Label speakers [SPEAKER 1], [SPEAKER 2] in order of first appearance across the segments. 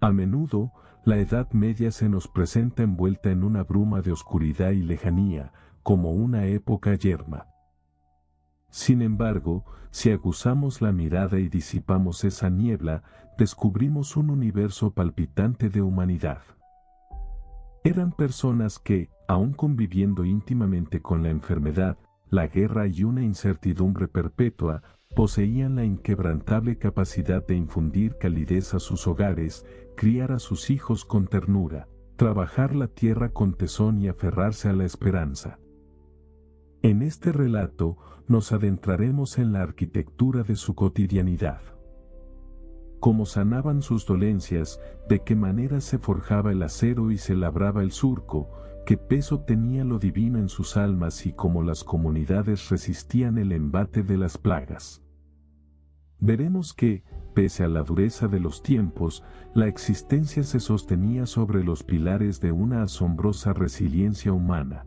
[SPEAKER 1] A menudo, la Edad Media se nos presenta envuelta en una bruma de oscuridad y lejanía, como una época yerma. Sin embargo, si aguzamos la mirada y disipamos esa niebla, descubrimos un universo palpitante de humanidad. Eran personas que, aun conviviendo íntimamente con la enfermedad, la guerra y una incertidumbre perpetua, poseían la inquebrantable capacidad de infundir calidez a sus hogares, criar a sus hijos con ternura, trabajar la tierra con tesón y aferrarse a la esperanza. En este relato, nos adentraremos en la arquitectura de su cotidianidad. Cómo sanaban sus dolencias, de qué manera se forjaba el acero y se labraba el surco, qué peso tenía lo divino en sus almas y cómo las comunidades resistían el embate de las plagas. Veremos que, pese a la dureza de los tiempos, la existencia se sostenía sobre los pilares de una asombrosa resiliencia humana.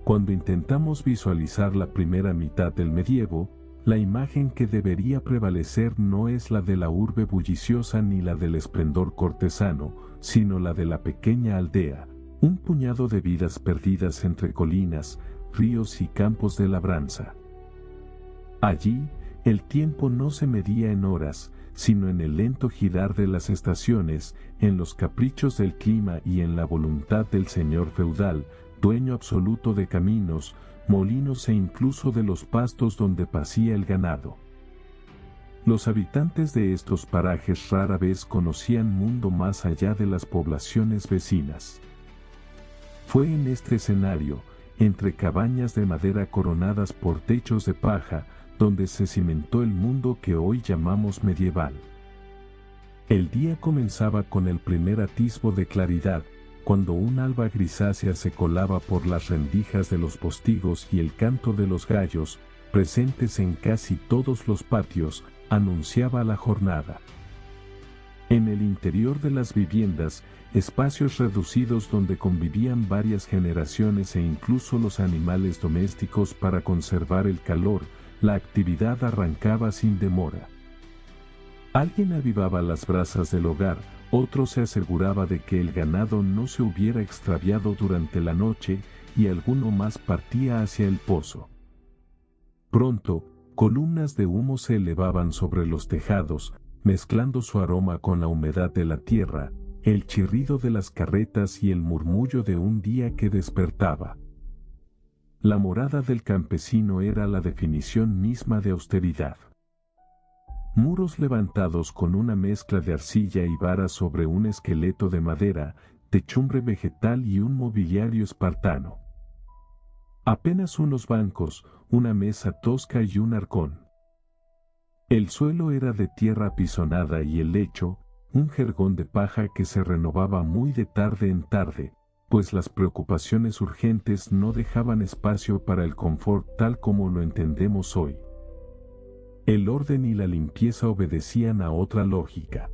[SPEAKER 1] Cuando intentamos visualizar la primera mitad del medievo, la imagen que debería prevalecer no es la de la urbe bulliciosa ni la del esplendor cortesano, sino la de la pequeña aldea, un puñado de vidas perdidas entre colinas, ríos y campos de labranza. Allí, el tiempo no se medía en horas, sino en el lento girar de las estaciones, en los caprichos del clima y en la voluntad del señor feudal, dueño absoluto de caminos, molinos e incluso de los pastos donde pacía el ganado. Los habitantes de estos parajes rara vez conocían mundo más allá de las poblaciones vecinas. Fue en este escenario, entre cabañas de madera coronadas por techos de paja, donde se cimentó el mundo que hoy llamamos medieval. El día comenzaba con el primer atisbo de claridad, cuando un alba grisácea se colaba por las rendijas de los postigos y el canto de los gallos, presentes en casi todos los patios, anunciaba la jornada. En el interior de las viviendas, espacios reducidos donde convivían varias generaciones e incluso los animales domésticos para conservar el calor, la actividad arrancaba sin demora. Alguien avivaba las brasas del hogar, otro se aseguraba de que el ganado no se hubiera extraviado durante la noche y alguno más partía hacia el pozo. Pronto, columnas de humo se elevaban sobre los tejados, mezclando su aroma con la humedad de la tierra, el chirrido de las carretas y el murmullo de un día que despertaba. La morada del campesino era la definición misma de austeridad. Muros levantados con una mezcla de arcilla y vara sobre un esqueleto de madera, techumbre vegetal y un mobiliario espartano. Apenas unos bancos, una mesa tosca y un arcón. El suelo era de tierra apisonada y el lecho, un jergón de paja que se renovaba muy de tarde en tarde, pues las preocupaciones urgentes no dejaban espacio para el confort tal como lo entendemos hoy. El orden y la limpieza obedecían a otra lógica.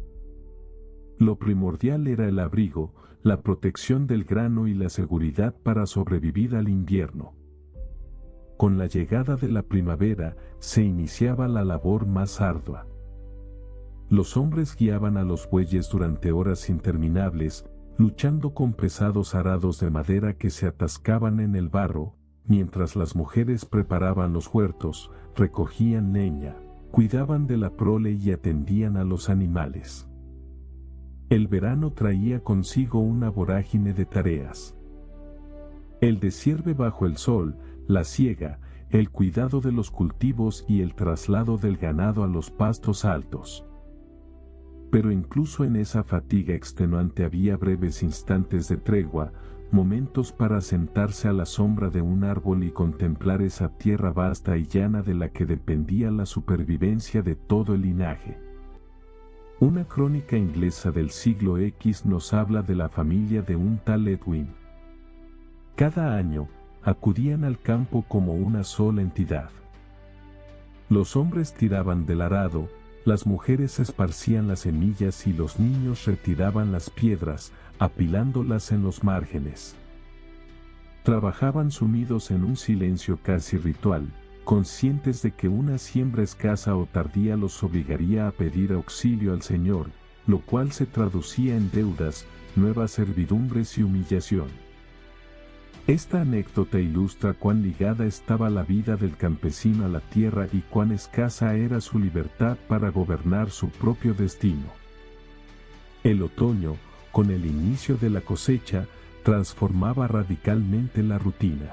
[SPEAKER 1] Lo primordial era el abrigo, la protección del grano y la seguridad para sobrevivir al invierno. Con la llegada de la primavera, se iniciaba la labor más ardua. Los hombres guiaban a los bueyes durante horas interminables, luchando con pesados arados de madera que se atascaban en el barro, mientras las mujeres preparaban los huertos, recogían leña, cuidaban de la prole y atendían a los animales. El verano traía consigo una vorágine de tareas. El desierve bajo el sol, la siega, el cuidado de los cultivos y el traslado del ganado a los pastos altos. Pero incluso en esa fatiga extenuante había breves instantes de tregua, momentos para sentarse a la sombra de un árbol y contemplar esa tierra vasta y llana de la que dependía la supervivencia de todo el linaje. Una crónica inglesa del siglo X nos habla de la familia de un tal Edwin. Cada año, acudían al campo como una sola entidad. Los hombres tiraban del arado, las mujeres esparcían las semillas y los niños retiraban las piedras, apilándolas en los márgenes. Trabajaban sumidos en un silencio casi ritual, conscientes de que una siembra escasa o tardía los obligaría a pedir auxilio al Señor, lo cual se traducía en deudas, nuevas servidumbres y humillación. Esta anécdota ilustra cuán ligada estaba la vida del campesino a la tierra y cuán escasa era su libertad para gobernar su propio destino. El otoño, con el inicio de la cosecha, transformaba radicalmente la rutina.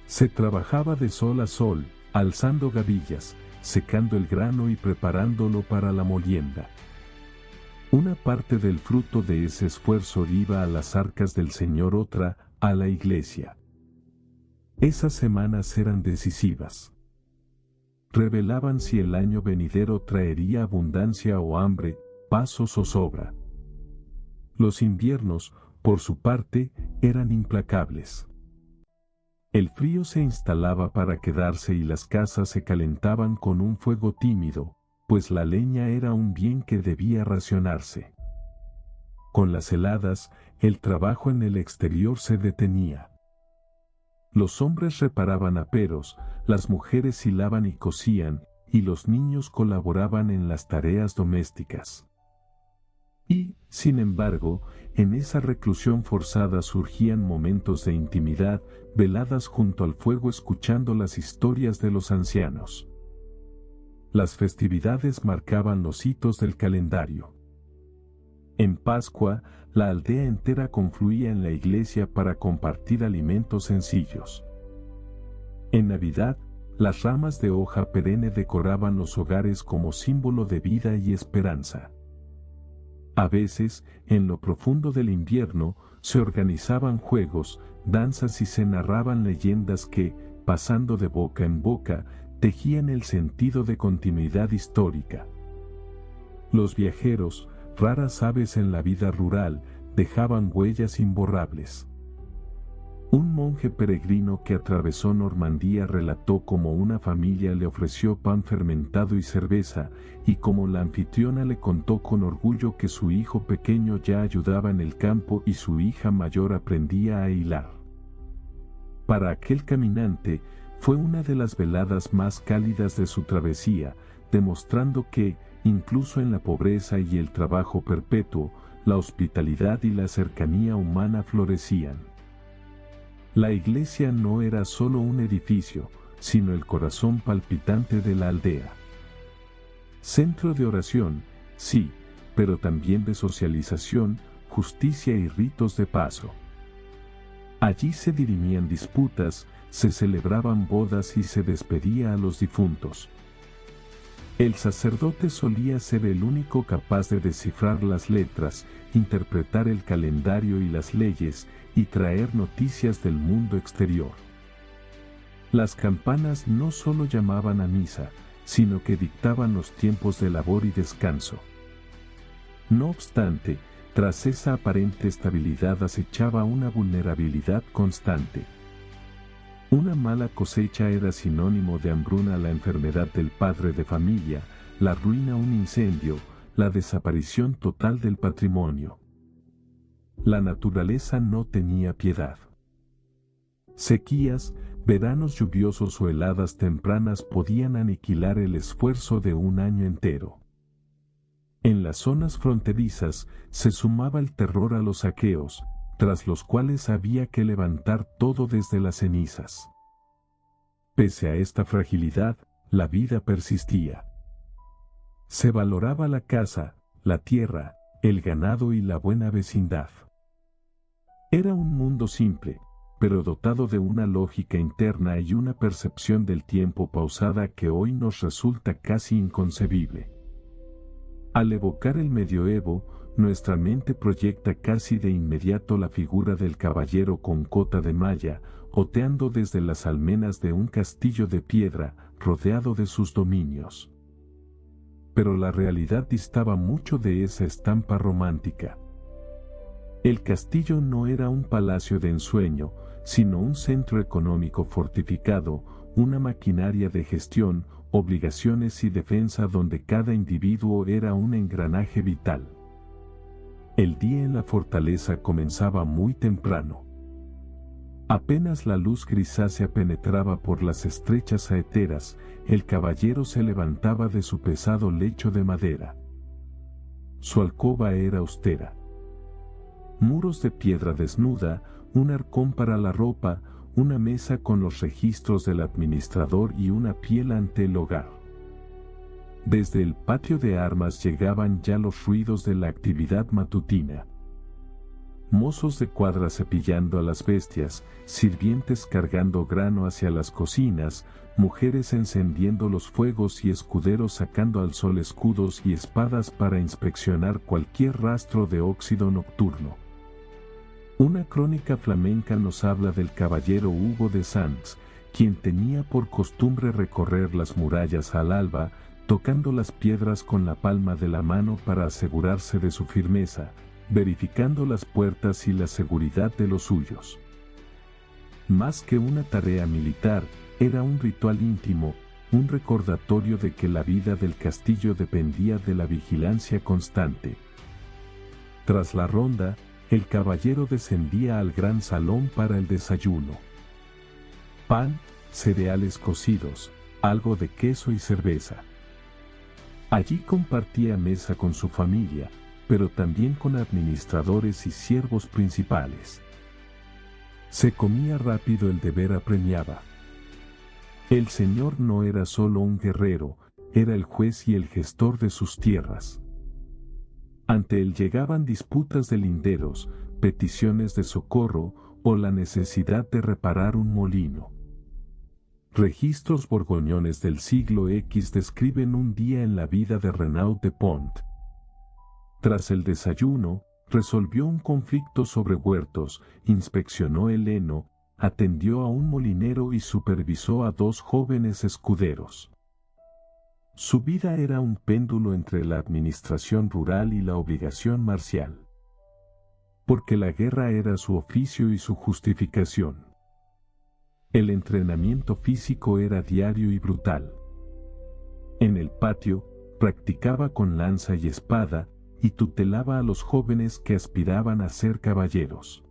[SPEAKER 1] Se trabajaba de sol a sol, alzando gavillas, secando el grano y preparándolo para la molienda. Una parte del fruto de ese esfuerzo iba a las arcas del Señor, otra a la iglesia. Esas semanas eran decisivas. Revelaban si el año venidero traería abundancia o hambre, pasos o sobra. Los inviernos, por su parte, eran implacables. El frío se instalaba para quedarse y las casas se calentaban con un fuego tímido, pues la leña era un bien que debía racionarse. Con las heladas, el trabajo en el exterior se detenía. Los hombres reparaban aperos, las mujeres hilaban y cosían, y los niños colaboraban en las tareas domésticas. Y, sin embargo, en esa reclusión forzada surgían momentos de intimidad, veladas junto al fuego escuchando las historias de los ancianos. Las festividades marcaban los hitos del calendario. En Pascua, la aldea entera confluía en la iglesia para compartir alimentos sencillos. En Navidad, las ramas de hoja perenne decoraban los hogares como símbolo de vida y esperanza. A veces, en lo profundo del invierno, se organizaban juegos, danzas y se narraban leyendas que, pasando de boca en boca, tejían el sentido de continuidad histórica. Los viajeros, raras aves en la vida rural, dejaban huellas imborrables. Un monje peregrino que atravesó Normandía relató cómo una familia le ofreció pan fermentado y cerveza, y cómo la anfitriona le contó con orgullo que su hijo pequeño ya ayudaba en el campo y su hija mayor aprendía a hilar. Para aquel caminante, fue una de las veladas más cálidas de su travesía, demostrando que, incluso en la pobreza y el trabajo perpetuo, la hospitalidad y la cercanía humana florecían. La iglesia no era solo un edificio, sino el corazón palpitante de la aldea. Centro de oración, sí, pero también de socialización, justicia y ritos de paso. Allí se dirimían disputas, se celebraban bodas y se despedía a los difuntos. El sacerdote solía ser el único capaz de descifrar las letras, interpretar el calendario y las leyes, y traer noticias del mundo exterior. Las campanas no solo llamaban a misa, sino que dictaban los tiempos de labor y descanso. No obstante, tras esa aparente estabilidad acechaba una vulnerabilidad constante. Una mala cosecha era sinónimo de hambruna, la enfermedad del padre de familia, la ruina, un incendio, la desaparición total del patrimonio. La naturaleza no tenía piedad. Sequías, veranos lluviosos o heladas tempranas podían aniquilar el esfuerzo de un año entero. En las zonas fronterizas se sumaba el terror a los saqueos, tras los cuales había que levantar todo desde las cenizas. Pese a esta fragilidad, la vida persistía. Se valoraba la casa, la tierra, el ganado y la buena vecindad. Era un mundo simple, pero dotado de una lógica interna y una percepción del tiempo pausada que hoy nos resulta casi inconcebible. Al evocar el medioevo, nuestra mente proyecta casi de inmediato la figura del caballero con cota de malla, oteando desde las almenas de un castillo de piedra, rodeado de sus dominios. Pero la realidad distaba mucho de esa estampa romántica. El castillo no era un palacio de ensueño, sino un centro económico fortificado, una maquinaria de gestión, obligaciones y defensa donde cada individuo era un engranaje vital. El día en la fortaleza comenzaba muy temprano. Apenas la luz grisácea penetraba por las estrechas saeteras, el caballero se levantaba de su pesado lecho de madera. Su alcoba era austera. Muros de piedra desnuda, un arcón para la ropa, una mesa con los registros del administrador y una piel ante el hogar. Desde el patio de armas llegaban ya los ruidos de la actividad matutina. Mozos de cuadra cepillando a las bestias, sirvientes cargando grano hacia las cocinas, mujeres encendiendo los fuegos y escuderos sacando al sol escudos y espadas para inspeccionar cualquier rastro de óxido nocturno. Una crónica flamenca nos habla del caballero Hugo de Sanz, quien tenía por costumbre recorrer las murallas al alba, tocando las piedras con la palma de la mano para asegurarse de su firmeza, verificando las puertas y la seguridad de los suyos. Más que una tarea militar, era un ritual íntimo, un recordatorio de que la vida del castillo dependía de la vigilancia constante. Tras la ronda, el caballero descendía al gran salón para el desayuno. Pan, cereales cocidos, algo de queso y cerveza. Allí compartía mesa con su familia, pero también con administradores y siervos principales. Se comía rápido, el deber apremiaba. El señor no era solo un guerrero, era el juez y el gestor de sus tierras. Ante él llegaban disputas de linderos, peticiones de socorro o la necesidad de reparar un molino. Registros borgoñones del siglo X describen un día en la vida de Renaud de Pont. Tras el desayuno, resolvió un conflicto sobre huertos, inspeccionó el heno, atendió a un molinero y supervisó a 2 jóvenes escuderos. Su vida era un péndulo entre la administración rural y la obligación marcial. Porque la guerra era su oficio y su justificación. El entrenamiento físico era diario y brutal. En el patio, practicaba con lanza y espada, y tutelaba a los jóvenes que aspiraban a ser caballeros.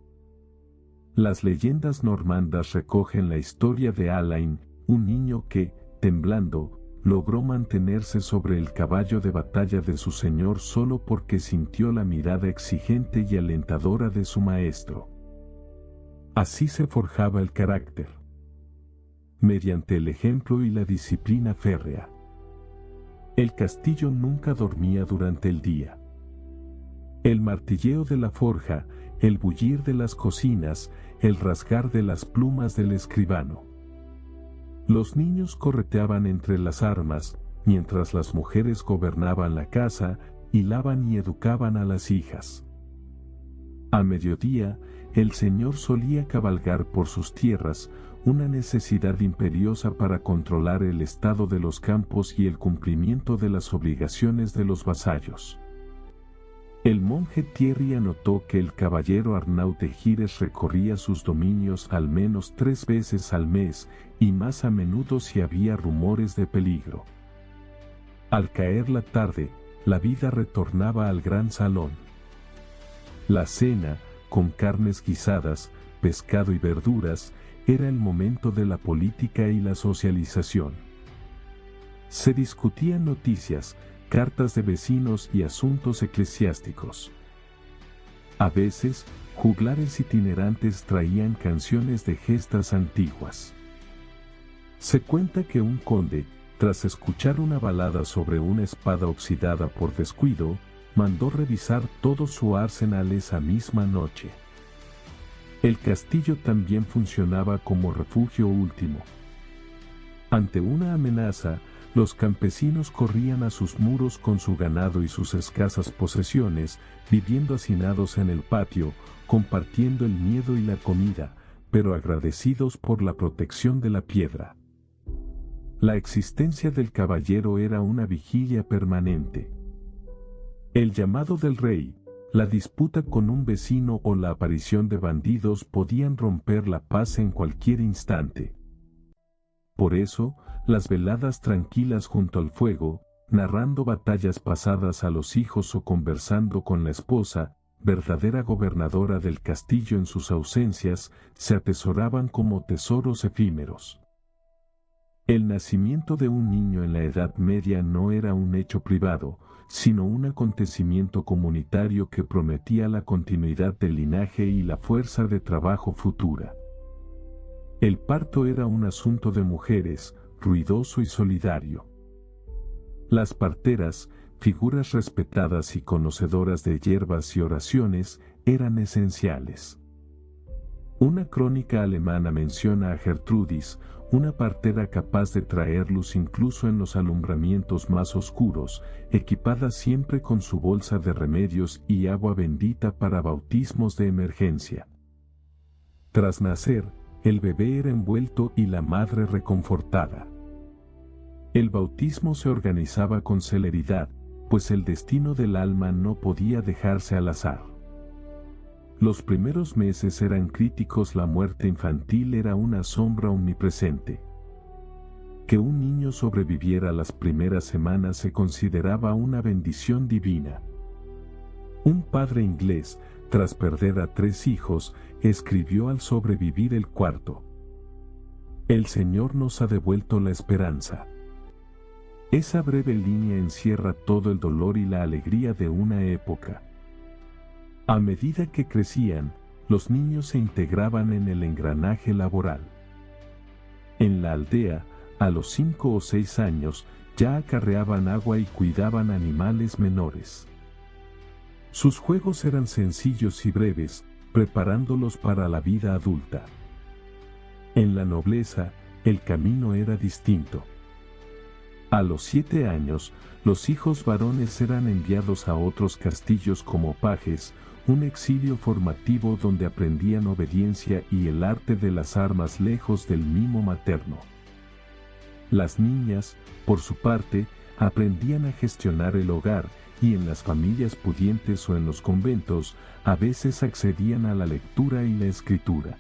[SPEAKER 1] Las leyendas normandas recogen la historia de Alain, un niño que, temblando, logró mantenerse sobre el caballo de batalla de su señor solo porque sintió la mirada exigente y alentadora de su maestro. Así se forjaba el carácter. Mediante el ejemplo y la disciplina férrea. El castillo nunca dormía durante el día. El martilleo de la forja, el bullir de las cocinas, el rasgar de las plumas del escribano. Los niños correteaban entre las armas, mientras las mujeres gobernaban la casa, hilaban y educaban a las hijas. A mediodía, el señor solía cabalgar por sus tierras, una necesidad imperiosa para controlar el estado de los campos y el cumplimiento de las obligaciones de los vasallos. El monje Thierry anotó que el caballero Arnaud de Gires recorría sus dominios al menos 3 veces al mes, y más a menudo si había rumores de peligro. Al caer la tarde, la vida retornaba al gran salón. La cena, con carnes guisadas, pescado y verduras, era el momento de la política y la socialización. Se discutían noticias, cartas de vecinos y asuntos eclesiásticos. A veces, juglares itinerantes traían canciones de gestas antiguas. Se cuenta que un conde, tras escuchar una balada sobre una espada oxidada por descuido, mandó revisar todo su arsenal esa misma noche. El castillo también funcionaba como refugio último. Ante una amenaza, los campesinos corrían a sus muros con su ganado y sus escasas posesiones, viviendo hacinados en el patio, compartiendo el miedo y la comida, pero agradecidos por la protección de la piedra. La existencia del caballero era una vigilia permanente. El llamado del rey, la disputa con un vecino o la aparición de bandidos podían romper la paz en cualquier instante. Por eso, las veladas tranquilas junto al fuego, narrando batallas pasadas a los hijos o conversando con la esposa, verdadera gobernadora del castillo en sus ausencias, se atesoraban como tesoros efímeros. El nacimiento de un niño en la Edad Media no era un hecho privado, sino un acontecimiento comunitario que prometía la continuidad del linaje y la fuerza de trabajo futura. El parto era un asunto de mujeres, ruidoso y solidario. Las parteras, figuras respetadas y conocedoras de hierbas y oraciones, eran esenciales. Una crónica alemana menciona a Gertrudis, una partera capaz de traer luz incluso en los alumbramientos más oscuros, equipada siempre con su bolsa de remedios y agua bendita para bautismos de emergencia. Tras nacer, el bebé era envuelto y la madre reconfortada. El bautismo se organizaba con celeridad, pues el destino del alma no podía dejarse al azar. Los primeros meses eran críticos, la muerte infantil era una sombra omnipresente. Que un niño sobreviviera las primeras semanas se consideraba una bendición divina. Un padre inglés, tras perder a 3 hijos, escribió al sobrevivir el cuarto: "El Señor nos ha devuelto la esperanza". Esa breve línea encierra todo el dolor y la alegría de una época. A medida que crecían, los niños se integraban en el engranaje laboral. En la aldea, a los 5 o 6 años, ya acarreaban agua y cuidaban animales menores. Sus juegos eran sencillos y breves, preparándolos para la vida adulta. En la nobleza, el camino era distinto. A los 7 años, los hijos varones eran enviados a otros castillos como pajes, un exilio formativo donde aprendían obediencia y el arte de las armas lejos del mimo materno. Las niñas, por su parte, aprendían a gestionar el hogar, y en las familias pudientes o en los conventos, a veces accedían a la lectura y la escritura.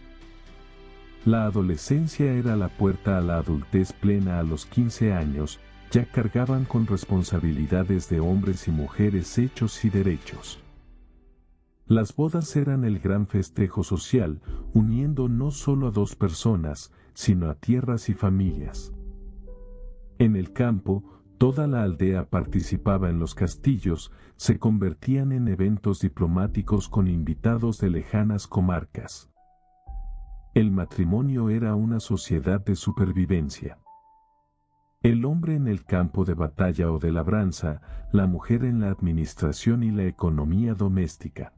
[SPEAKER 1] La adolescencia era la puerta a la adultez plena. A los 15 años, ya cargaban con responsabilidades de hombres y mujeres hechos y derechos. Las bodas eran el gran festejo social, uniendo no solo a 2 personas, sino a tierras y familias. En el campo, toda la aldea participaba. En los castillos, se convertían en eventos diplomáticos con invitados de lejanas comarcas. El matrimonio era una sociedad de supervivencia. El hombre en el campo de batalla o de labranza, la mujer en la administración y la economía doméstica.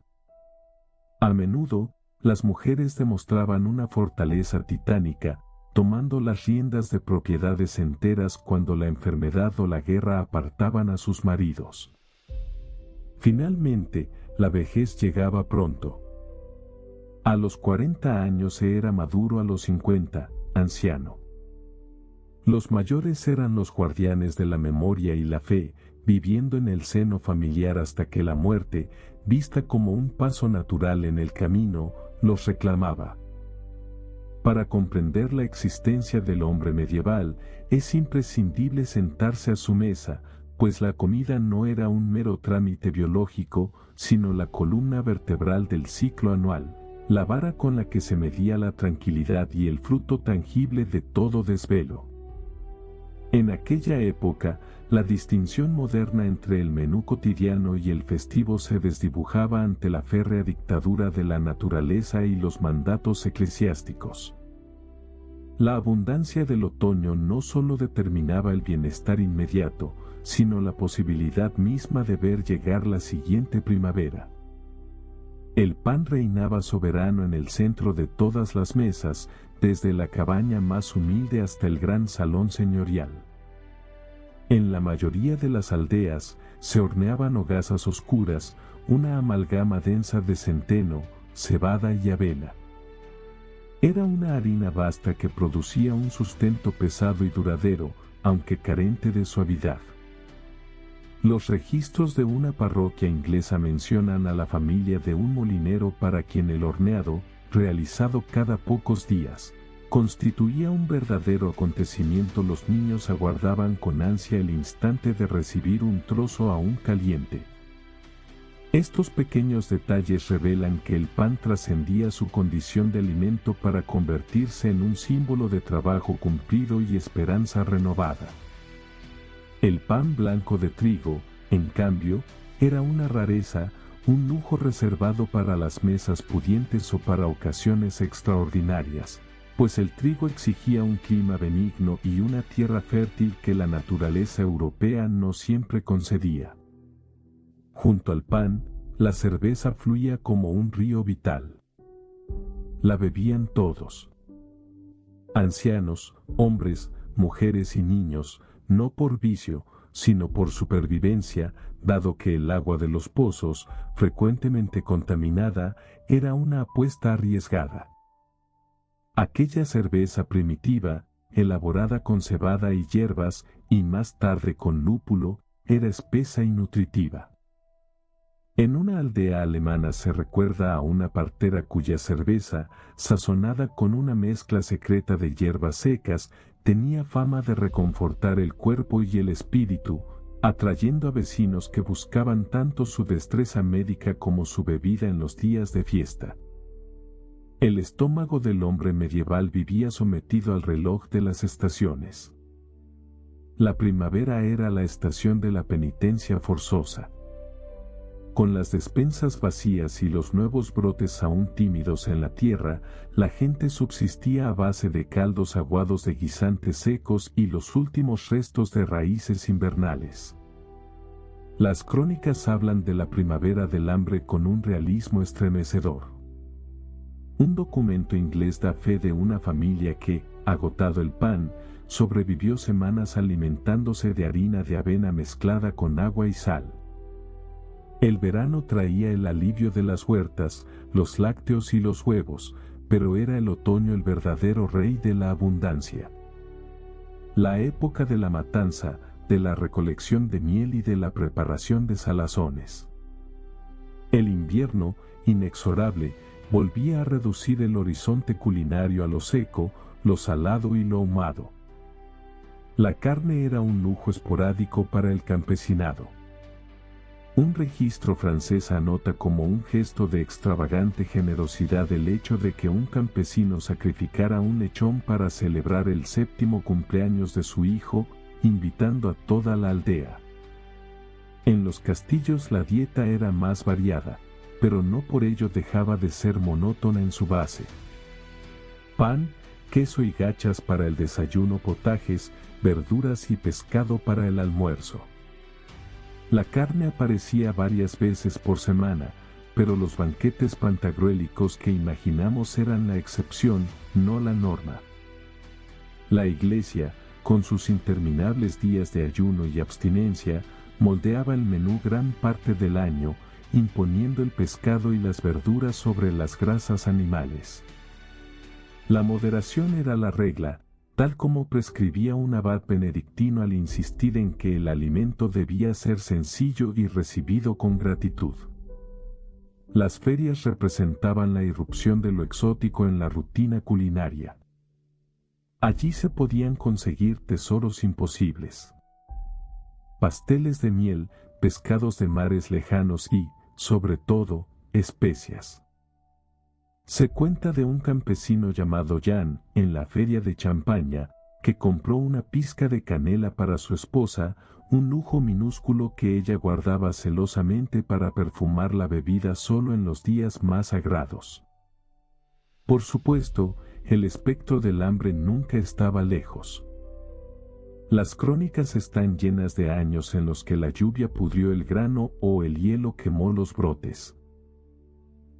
[SPEAKER 1] A menudo, las mujeres demostraban una fortaleza titánica, tomando las riendas de propiedades enteras cuando la enfermedad o la guerra apartaban a sus maridos. Finalmente, la vejez llegaba pronto. A los 40 años se era maduro, a los 50, anciano. Los mayores eran los guardianes de la memoria y la fe, viviendo en el seno familiar hasta que la muerte, vista como un paso natural en el camino, los reclamaba. Para comprender la existencia del hombre medieval, es imprescindible sentarse a su mesa, pues la comida no era un mero trámite biológico, sino la columna vertebral del ciclo anual, la vara con la que se medía la tranquilidad y el fruto tangible de todo desvelo. En aquella época, la distinción moderna entre el menú cotidiano y el festivo se desdibujaba ante la férrea dictadura de la naturaleza y los mandatos eclesiásticos. La abundancia del otoño no solo determinaba el bienestar inmediato, sino la posibilidad misma de ver llegar la siguiente primavera. El pan reinaba soberano en el centro de todas las mesas, desde la cabaña más humilde hasta el gran salón señorial. En la mayoría de las aldeas, se horneaban hogazas oscuras, una amalgama densa de centeno, cebada y avena. Era una harina vasta que producía un sustento pesado y duradero, aunque carente de suavidad. Los registros de una parroquia inglesa mencionan a la familia de un molinero para quien el horneado, realizado cada pocos días, constituía un verdadero acontecimiento. Los niños aguardaban con ansia el instante de recibir un trozo aún caliente. Estos pequeños detalles revelan que el pan trascendía su condición de alimento para convertirse en un símbolo de trabajo cumplido y esperanza renovada. El pan blanco de trigo, en cambio, era una rareza, un lujo reservado para las mesas pudientes o para ocasiones extraordinarias, pues el trigo exigía un clima benigno y una tierra fértil que la naturaleza europea no siempre concedía. Junto al pan, la cerveza fluía como un río vital. La bebían todos. Ancianos, hombres, mujeres y niños, no por vicio, sino por supervivencia, dado que el agua de los pozos, frecuentemente contaminada, era una apuesta arriesgada. Aquella cerveza primitiva, elaborada con cebada y hierbas, y más tarde con lúpulo, era espesa y nutritiva. En una aldea alemana se recuerda a una partera cuya cerveza, sazonada con una mezcla secreta de hierbas secas, tenía fama de reconfortar el cuerpo y el espíritu, atrayendo a vecinos que buscaban tanto su destreza médica como su bebida en los días de fiesta. El estómago del hombre medieval vivía sometido al reloj de las estaciones. La primavera era la estación de la penitencia forzosa. Con las despensas vacías y los nuevos brotes aún tímidos en la tierra, la gente subsistía a base de caldos aguados de guisantes secos y los últimos restos de raíces invernales. Las crónicas hablan de la primavera del hambre con un realismo estremecedor. Un documento inglés da fe de una familia que, agotado el pan, sobrevivió semanas alimentándose de harina de avena mezclada con agua y sal. El verano traía el alivio de las huertas, los lácteos y los huevos, pero era el otoño el verdadero rey de la abundancia. La época de la matanza, de la recolección de miel y de la preparación de salazones. El invierno, inexorable, volvía a reducir el horizonte culinario a lo seco, lo salado y lo ahumado. La carne era un lujo esporádico para el campesinado. Un registro francés anota como un gesto de extravagante generosidad el hecho de que un campesino sacrificara un lechón para celebrar el 7º cumpleaños de su hijo, invitando a toda la aldea. En los castillos la dieta era más variada, pero no por ello dejaba de ser monótona en su base. Pan, queso y gachas para el desayuno, potajes, verduras y pescado para el almuerzo. La carne aparecía varias veces por semana, pero los banquetes pantagruélicos que imaginamos eran la excepción, no la norma. La iglesia, con sus interminables días de ayuno y abstinencia, moldeaba el menú gran parte del año, imponiendo el pescado y las verduras sobre las grasas animales. La moderación era la regla, tal como prescribía un abad benedictino al insistir en que el alimento debía ser sencillo y recibido con gratitud. Las ferias representaban la irrupción de lo exótico en la rutina culinaria. Allí se podían conseguir tesoros imposibles. Pasteles de miel, pescados de mares lejanos y, sobre todo, especias. Se cuenta de un campesino llamado Jan, en la feria de Champaña, que compró una pizca de canela para su esposa, un lujo minúsculo que ella guardaba celosamente para perfumar la bebida solo en los días más sagrados. Por supuesto, el espectro del hambre nunca estaba lejos. Las crónicas están llenas de años en los que la lluvia pudrió el grano o el hielo quemó los brotes.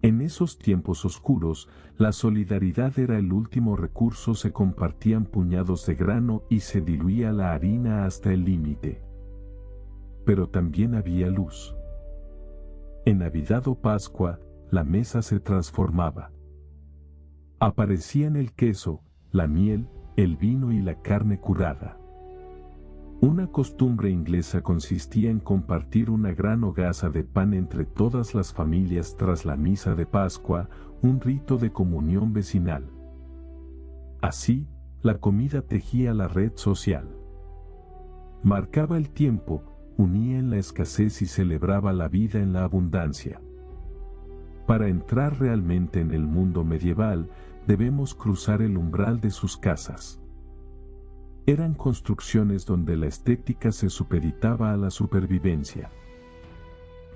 [SPEAKER 1] En esos tiempos oscuros, la solidaridad era el último recurso, se compartían puñados de grano y se diluía la harina hasta el límite. Pero también había luz. En Navidad o Pascua, la mesa se transformaba. Aparecían el queso, la miel, el vino y la carne curada. Una costumbre inglesa consistía en compartir una gran hogaza de pan entre todas las familias tras la misa de Pascua, un rito de comunión vecinal. Así, la comida tejía la red social. Marcaba el tiempo, unía en la escasez y celebraba la vida en la abundancia. Para entrar realmente en el mundo medieval, debemos cruzar el umbral de sus casas. Eran construcciones donde la estética se supeditaba a la supervivencia.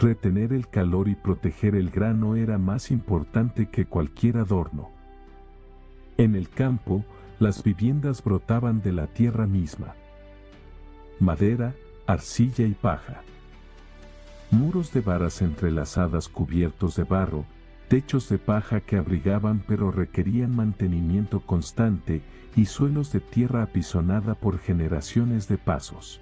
[SPEAKER 1] Retener el calor y proteger el grano era más importante que cualquier adorno. En el campo, las viviendas brotaban de la tierra misma. Madera, arcilla y paja. Muros de varas entrelazadas cubiertos de barro, techos de paja que abrigaban pero requerían mantenimiento constante y suelos de tierra apisonada por generaciones de pasos.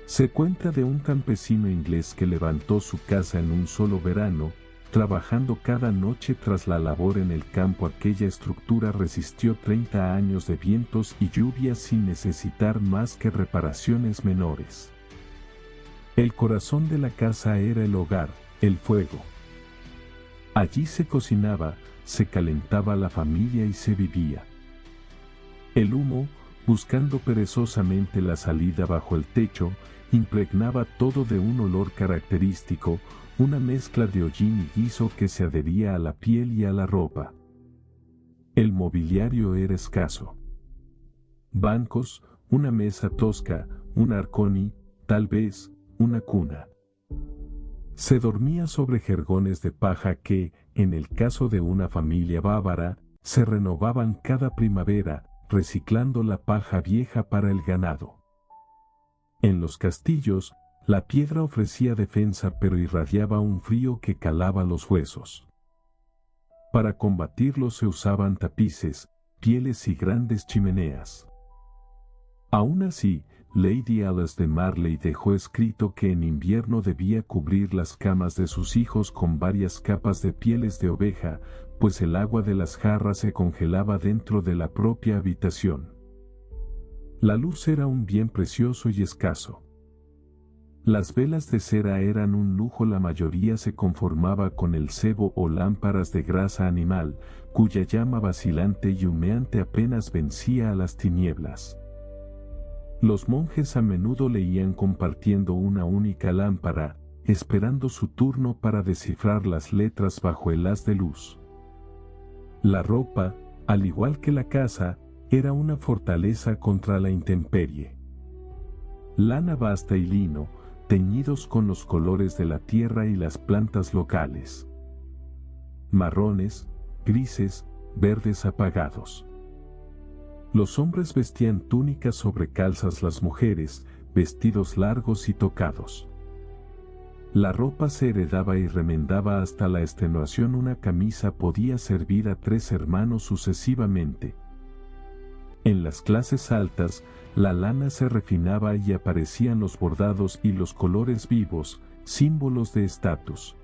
[SPEAKER 1] Se cuenta de un campesino inglés que levantó su casa en un solo verano, trabajando cada noche tras la labor en el campo. Aquella estructura resistió 30 años de vientos y lluvias sin necesitar más que reparaciones menores. El corazón de la casa era el hogar, el fuego. Allí se cocinaba, se calentaba la familia y se vivía. El humo, buscando perezosamente la salida bajo el techo, impregnaba todo de un olor característico, una mezcla de hollín y guiso que se adhería a la piel y a la ropa. El mobiliario era escaso. Bancos, una mesa tosca, un arconi, tal vez, una cuna. Se dormía sobre jergones de paja que, en el caso de una familia bávara, se renovaban cada primavera, reciclando la paja vieja para el ganado. En los castillos, la piedra ofrecía defensa pero irradiaba un frío que calaba los huesos. Para combatirlo se usaban tapices, pieles y grandes chimeneas. Aún así, Lady Alice de Marley dejó escrito que en invierno debía cubrir las camas de sus hijos con varias capas de pieles de oveja, pues el agua de las jarras se congelaba dentro de la propia habitación. La luz era un bien precioso y escaso. Las velas de cera eran un lujo. La mayoría se conformaba con el cebo o lámparas de grasa animal, cuya llama vacilante y humeante apenas vencía a las tinieblas. Los monjes a menudo leían compartiendo una única lámpara, esperando su turno para descifrar las letras bajo el haz de luz. La ropa, al igual que la casa, era una fortaleza contra la intemperie. Lana basta y lino, teñidos con los colores de la tierra y las plantas locales. Marrones, grises, verdes apagados. Los hombres vestían túnicas sobre calzas, las mujeres, vestidos largos y tocados. La ropa se heredaba y remendaba hasta la extenuación. Una camisa podía servir a 3 hermanos sucesivamente. En las clases altas, la lana se refinaba y aparecían los bordados y los colores vivos, símbolos de estatus.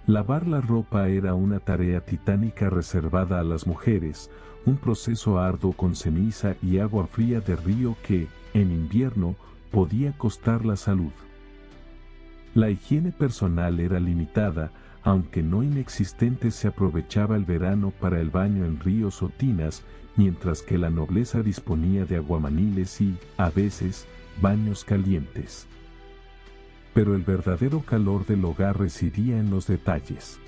[SPEAKER 1] Lavar la ropa era una tarea titánica reservada a las mujeres, un proceso arduo con ceniza y agua fría de río que, en invierno, podía costar la salud. La higiene personal era limitada, aunque no inexistente. Se aprovechaba el verano para el baño en ríos o tinas, mientras que la nobleza disponía de aguamaniles y, a veces, baños calientes. Pero el verdadero calor del hogar residía en los detalles.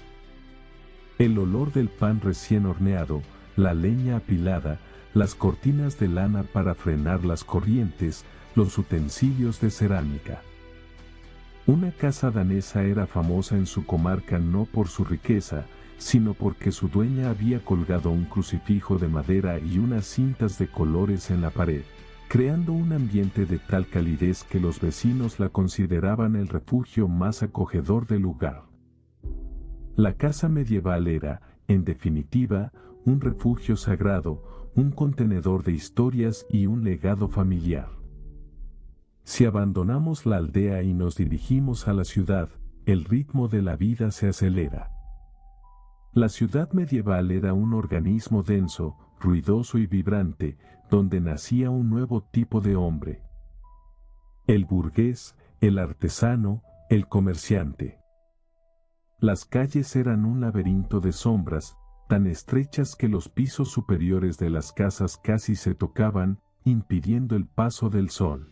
[SPEAKER 1] El olor del pan recién horneado, la leña apilada, las cortinas de lana para frenar las corrientes, los utensilios de cerámica. Una casa danesa era famosa en su comarca no por su riqueza, sino porque su dueña había colgado un crucifijo de madera y unas cintas de colores en la pared, creando un ambiente de tal calidez que los vecinos la consideraban el refugio más acogedor del lugar. La casa medieval era, en definitiva, un refugio sagrado, un contenedor de historias y un legado familiar. Si abandonamos la aldea y nos dirigimos a la ciudad, el ritmo de la vida se acelera. La ciudad medieval era un organismo denso, ruidoso y vibrante, donde nacía un nuevo tipo de hombre. El burgués, el artesano, el comerciante. Las calles eran un laberinto de sombras, tan estrechas que los pisos superiores de las casas casi se tocaban, impidiendo el paso del sol.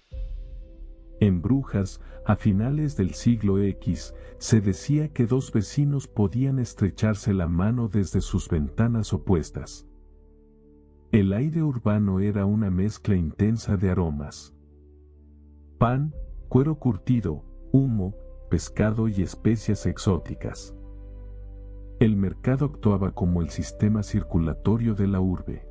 [SPEAKER 1] En Brujas, a finales del siglo X, se decía que 2 vecinos podían estrecharse la mano desde sus ventanas opuestas. El aire urbano era una mezcla intensa de aromas. Pan, cuero curtido, humo, pescado y especias exóticas. El mercado actuaba como el sistema circulatorio de la urbe.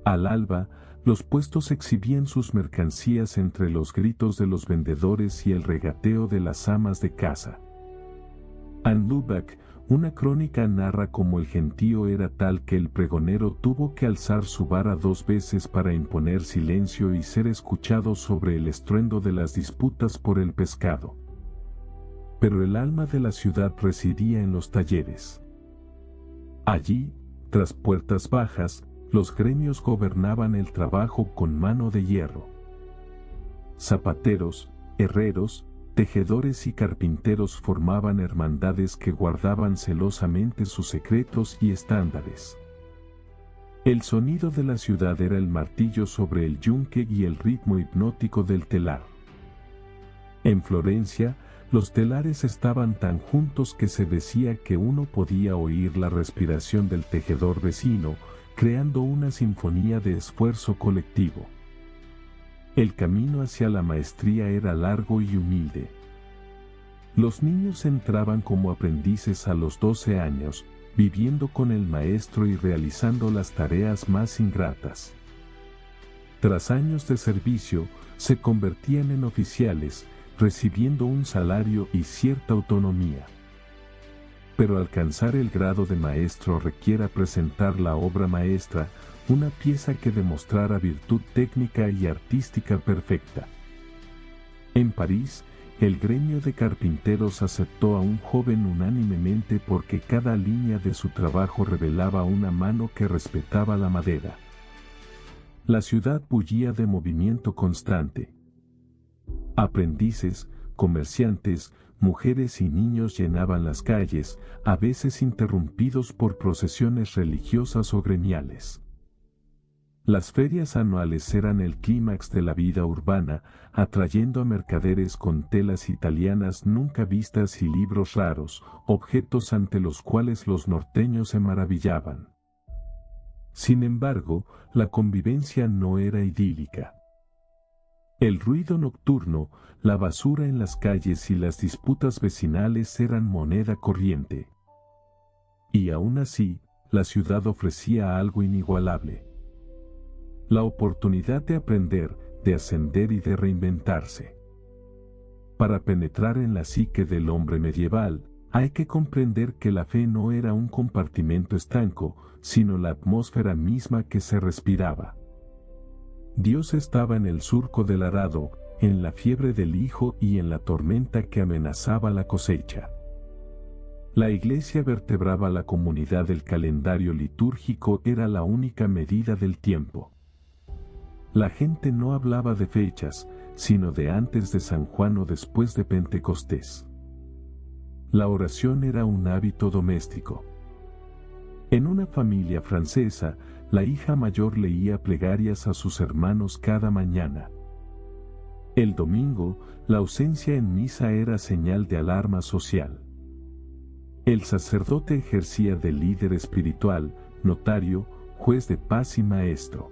[SPEAKER 1] Al alba, los puestos exhibían sus mercancías entre los gritos de los vendedores y el regateo de las amas de casa. Anne Lubbock, una crónica, narra cómo el gentío era tal que el pregonero tuvo que alzar su vara 2 veces para imponer silencio y ser escuchado sobre el estruendo de las disputas por el pescado. Pero el alma de la ciudad residía en los talleres. Allí, tras puertas bajas, los gremios gobernaban el trabajo con mano de hierro. Zapateros, herreros, tejedores y carpinteros formaban hermandades que guardaban celosamente sus secretos y estándares. El sonido de la ciudad era el martillo sobre el yunque y el ritmo hipnótico del telar. En Florencia, los telares estaban tan juntos que se decía que uno podía oír la respiración del tejedor vecino, creando una sinfonía de esfuerzo colectivo. El camino hacia la maestría era largo y humilde. Los niños entraban como aprendices a los 12 años, viviendo con el maestro y realizando las tareas más ingratas. Tras años de servicio, se convertían en oficiales, recibiendo un salario y cierta autonomía. Pero alcanzar el grado de maestro requiere presentar la obra maestra, una pieza que demostrara virtud técnica y artística perfecta. En París, el gremio de carpinteros aceptó a un joven unánimemente porque cada línea de su trabajo revelaba una mano que respetaba la madera. La ciudad bullía de movimiento constante. Aprendices, comerciantes, mujeres y niños llenaban las calles, a veces interrumpidos por procesiones religiosas o gremiales. Las ferias anuales eran el clímax de la vida urbana, atrayendo a mercaderes con telas italianas nunca vistas y libros raros, objetos ante los cuales los norteños se maravillaban. Sin embargo, la convivencia no era idílica. El ruido nocturno, la basura en las calles y las disputas vecinales eran moneda corriente. Y aún así, la ciudad ofrecía algo inigualable: la oportunidad de aprender, de ascender y de reinventarse. Para penetrar en la psique del hombre medieval, hay que comprender que la fe no era un compartimento estanco, sino la atmósfera misma que se respiraba. Dios estaba en el surco del arado, en la fiebre del hijo y en la tormenta que amenazaba la cosecha. La iglesia vertebraba la comunidad, el calendario litúrgico era la única medida del tiempo. La gente no hablaba de fechas, sino de antes de San Juan o después de Pentecostés. La oración era un hábito doméstico. En una familia francesa, la hija mayor leía plegarias a sus hermanos cada mañana. El domingo, la ausencia en misa era señal de alarma social. El sacerdote ejercía de líder espiritual, notario, juez de paz y maestro.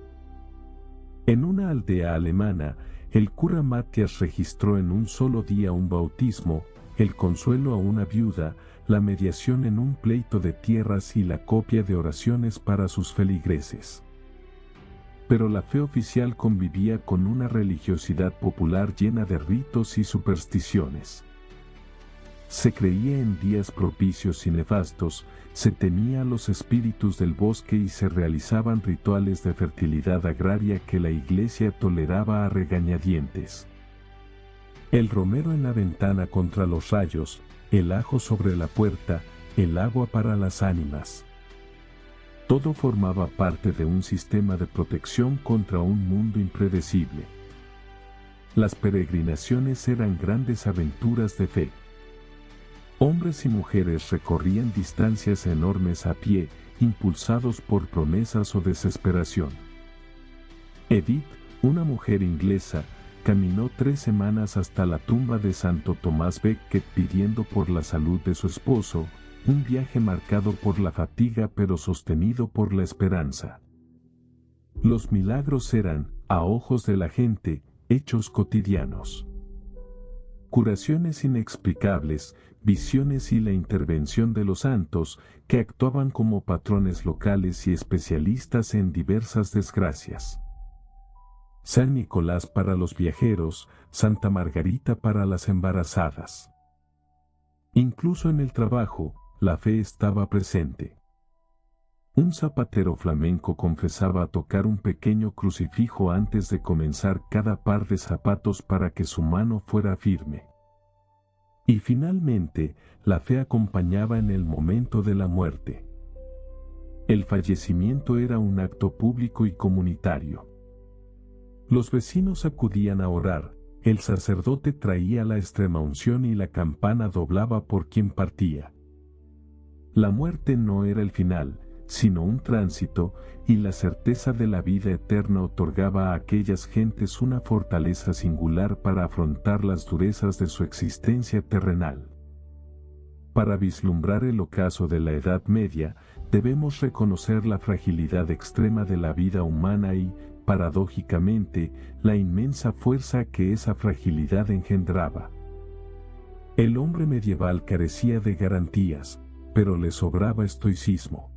[SPEAKER 1] En una aldea alemana, el cura Matthias registró en un solo día un bautismo, el consuelo a una viuda, la mediación en un pleito de tierras y la copia de oraciones para sus feligreses. Pero la fe oficial convivía con una religiosidad popular llena de ritos y supersticiones. Se creía en días propicios y nefastos, se temía a los espíritus del bosque y se realizaban rituales de fertilidad agraria que la iglesia toleraba a regañadientes. El romero en la ventana contra los rayos, el ajo sobre la puerta, el agua para las ánimas. Todo formaba parte de un sistema de protección contra un mundo impredecible. Las peregrinaciones eran grandes aventuras de fe. Hombres y mujeres recorrían distancias enormes a pie, impulsados por promesas o desesperación. Edith, una mujer inglesa, caminó 3 semanas hasta la tumba de Santo Tomás Becket pidiendo por la salud de su esposo, un viaje marcado por la fatiga pero sostenido por la esperanza. Los milagros eran, a ojos de la gente, hechos cotidianos. Curaciones inexplicables, visiones y la intervención de los santos, que actuaban como patrones locales y especialistas en diversas desgracias. San Nicolás para los viajeros, Santa Margarita para las embarazadas. Incluso en el trabajo, la fe estaba presente. Un zapatero flamenco confesaba tocar un pequeño crucifijo antes de comenzar cada par de zapatos para que su mano fuera firme. Y finalmente, la fe acompañaba en el momento de la muerte. El fallecimiento era un acto público y comunitario. Los vecinos acudían a orar, el sacerdote traía la extremaunción y la campana doblaba por quien partía. La muerte no era el final, sino un tránsito, y la certeza de la vida eterna otorgaba a aquellas gentes una fortaleza singular para afrontar las durezas de su existencia terrenal. Para vislumbrar el ocaso de la Edad Media, debemos reconocer la fragilidad extrema de la vida humana y, paradójicamente, la inmensa fuerza que esa fragilidad engendraba. El hombre medieval carecía de garantías, pero le sobraba estoicismo.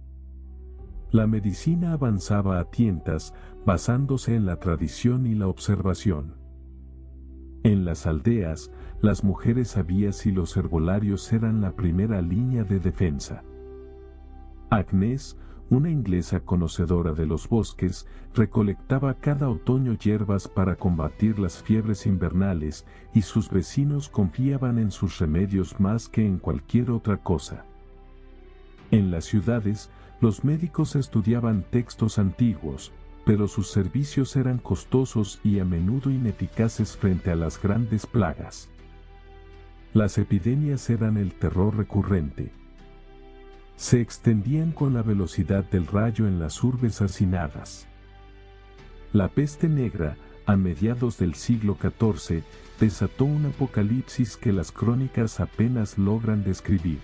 [SPEAKER 1] La medicina avanzaba a tientas, basándose en la tradición y la observación. En las aldeas, las mujeres sabias y los herbolarios eran la primera línea de defensa. Agnes, una inglesa conocedora de los bosques, recolectaba cada otoño hierbas para combatir las fiebres invernales, y sus vecinos confiaban en sus remedios más que en cualquier otra cosa. En las ciudades, los médicos estudiaban textos antiguos, pero sus servicios eran costosos y a menudo ineficaces frente a las grandes plagas. Las epidemias eran el terror recurrente. Se extendían con la velocidad del rayo en las urbes hacinadas. La peste negra, a mediados del siglo XIV, desató un apocalipsis que las crónicas apenas logran describir.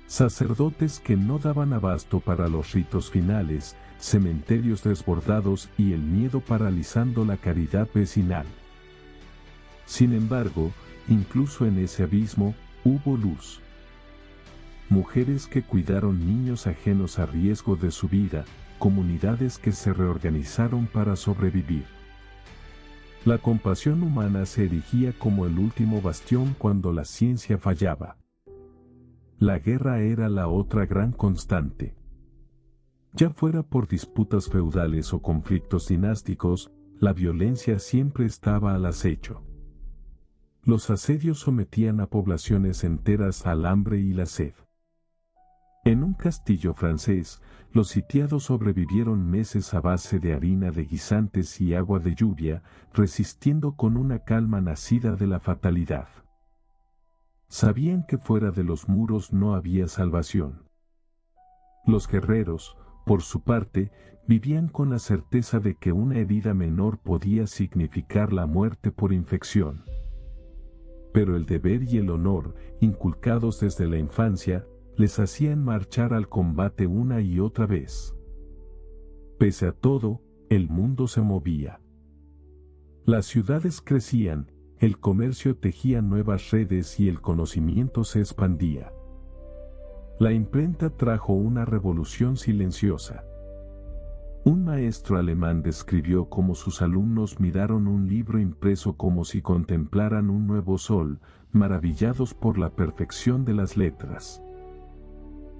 [SPEAKER 1] Sacerdotes que no daban abasto para los ritos finales, cementerios desbordados y el miedo paralizando la caridad vecinal. Sin embargo, incluso en ese abismo, hubo luz. Mujeres que cuidaron niños ajenos a riesgo de su vida, comunidades que se reorganizaron para sobrevivir. La compasión humana se erigía como el último bastión cuando la ciencia fallaba. La guerra era la otra gran constante. Ya fuera por disputas feudales o conflictos dinásticos, la violencia siempre estaba al acecho. Los asedios sometían a poblaciones enteras al hambre y la sed. En un castillo francés, los sitiados sobrevivieron meses a base de harina de guisantes y agua de lluvia, resistiendo con una calma nacida de la fatalidad. Sabían que fuera de los muros no había salvación. Los guerreros, por su parte, vivían con la certeza de que una herida menor podía significar la muerte por infección. Pero el deber y el honor, inculcados desde la infancia, les hacían marchar al combate una y otra vez. Pese a todo, el mundo se movía. Las ciudades crecían, el comercio tejía nuevas redes y el conocimiento se expandía. La imprenta trajo una revolución silenciosa. Un maestro alemán describió cómo sus alumnos miraron un libro impreso como si contemplaran un nuevo sol, maravillados por la perfección de las letras.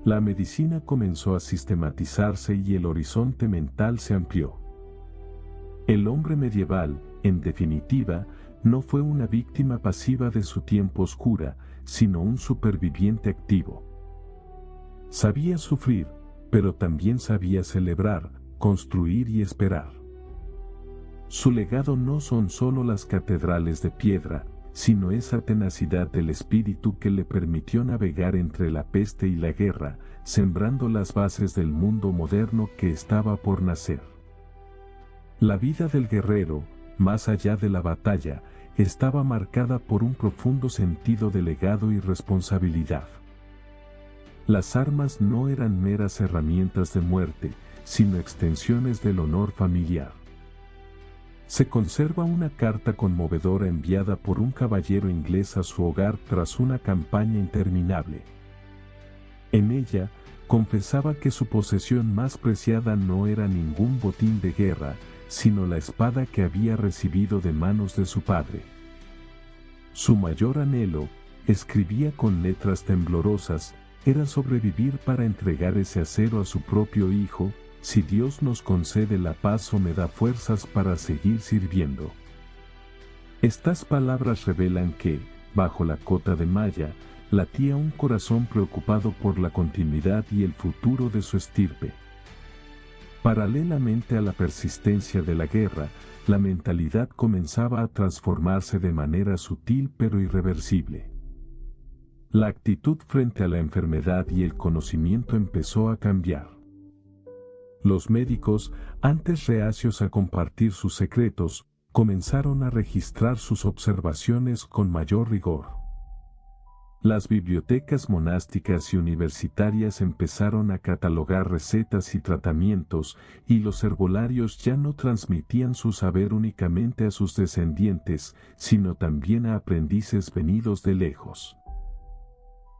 [SPEAKER 1] La medicina comenzó a sistematizarse y el horizonte mental se amplió. El hombre medieval, en definitiva, no fue una víctima pasiva de su tiempo oscura, sino un superviviente activo. Sabía sufrir, pero también sabía celebrar, construir y esperar. Su legado no son solo las catedrales de piedra, sino esa tenacidad del espíritu que le permitió navegar entre la peste y la guerra, sembrando las bases del mundo moderno que estaba por nacer. La vida del guerrero, más allá de la batalla, estaba marcada por un profundo sentido de legado y responsabilidad. Las armas no eran meras herramientas de muerte, sino extensiones del honor familiar. Se conserva una carta conmovedora enviada por un caballero inglés a su hogar tras una campaña interminable. En ella, confesaba que su posesión más preciada no era ningún botín de guerra, sino la espada que había recibido de manos de su padre. Su mayor anhelo, escribía con letras temblorosas, era sobrevivir para entregar ese acero a su propio hijo, si Dios nos concede la paz o me da fuerzas para seguir sirviendo. Estas palabras revelan que, bajo la cota de malla, latía un corazón preocupado por la continuidad y el futuro de su estirpe. Paralelamente a la persistencia de la guerra, la mentalidad comenzaba a transformarse de manera sutil pero irreversible. La actitud frente a la enfermedad y el conocimiento empezó a cambiar. Los médicos, antes reacios a compartir sus secretos, comenzaron a registrar sus observaciones con mayor rigor. Las bibliotecas monásticas y universitarias empezaron a catalogar recetas y tratamientos, y los herbolarios ya no transmitían su saber únicamente a sus descendientes, sino también a aprendices venidos de lejos.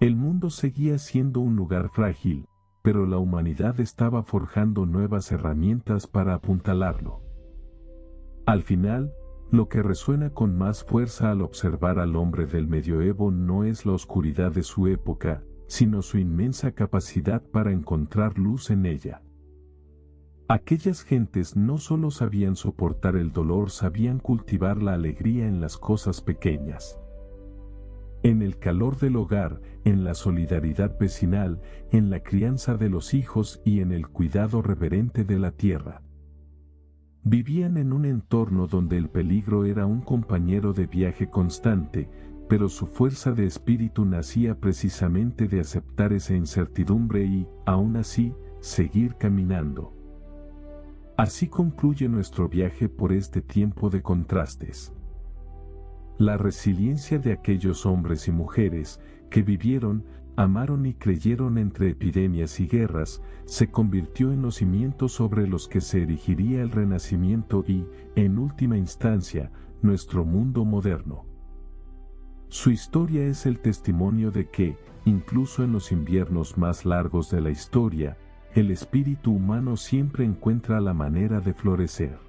[SPEAKER 1] El mundo seguía siendo un lugar frágil, pero la humanidad estaba forjando nuevas herramientas para apuntalarlo. Al final, lo que resuena con más fuerza al observar al hombre del medioevo no es la oscuridad de su época, sino su inmensa capacidad para encontrar luz en ella. Aquellas gentes no solo sabían soportar el dolor, sabían cultivar la alegría en las cosas pequeñas. En el calor del hogar, en la solidaridad vecinal, en la crianza de los hijos y en el cuidado reverente de la tierra. Vivían en un entorno donde el peligro era un compañero de viaje constante, pero su fuerza de espíritu nacía precisamente de aceptar esa incertidumbre y, aún así, seguir caminando. Así concluye nuestro viaje por este tiempo de contrastes. La resiliencia de aquellos hombres y mujeres que vivieron, amaron y creyeron entre epidemias y guerras, se convirtió en los cimientos sobre los que se erigiría el Renacimiento y, en última instancia, nuestro mundo moderno. Su historia es el testimonio de que, incluso en los inviernos más largos de la historia, el espíritu humano siempre encuentra la manera de florecer.